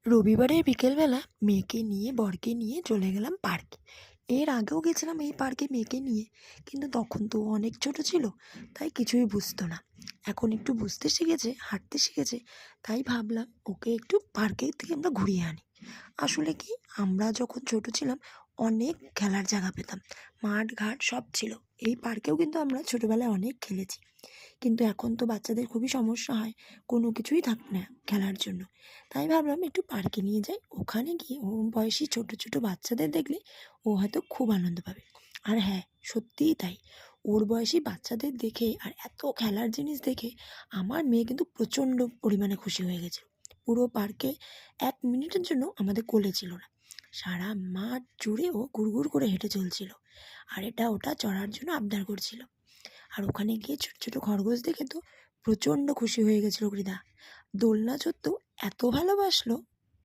রবিবারের বিকেলবেলা মেয়েকে নিয়ে বরকে নিয়ে চলে গেলাম পার্কে। এর আগেও গেছিলাম এই পার্কে মেয়েকে নিয়ে, কিন্তু তখন তো ও অনেক ছোট ছিল, তাই কিছুই বুঝতো না। এখন একটু বুঝতে শিখেছে, হাঁটতে শিখেছে, তাই ভাবলাম ওকে একটু পার্কের থেকে আমরা ঘুরিয়ে আনি। আসলে কি, আমরা যখন ছোট ছিলাম অনেক খেলার জায়গা পেতাম, মাঠ ঘাট সব ছিল। এই পার্কেও কিন্তু আমরা ছোটবেলায় অনেক খেলেছি, কিন্তু এখন তো বাচ্চাদের খুবই সমস্যা হয়, কোনো কিছুই থাকে না খেলার জন্য। তাই ভাবলাম একটু পার্কে নিয়ে যাই, ওখানে গিয়ে ওর বয়সী ছোট ছোট বাচ্চাদের দেখলে ও হয়তো খুব আনন্দ পাবে। আর হ্যাঁ, সত্যিই তাই, ওর বয়সী বাচ্চাদের দেখে আর এত খেলার জিনিস দেখে আমার মেয়ে কিন্তু প্রচণ্ড পরিমাণে খুশি হয়ে গেছে। পুরো পার্কে 1 মিনিটের জন্য আমাদের কোলে ছিল না, সারা মাঠ জুড়ে ও ঘুরঘুর করে হেঁটে চলছিল, আর এটা ওটা চড়ার জন্য আবদার করছিল। আর ওখানে গিয়ে ছোট ছোট খরগোশ দেখে তো প্রচণ্ড খুশি হয়ে গেছিলো হৃদা। দোলনা চড়তেও এত ভালোবাসলো,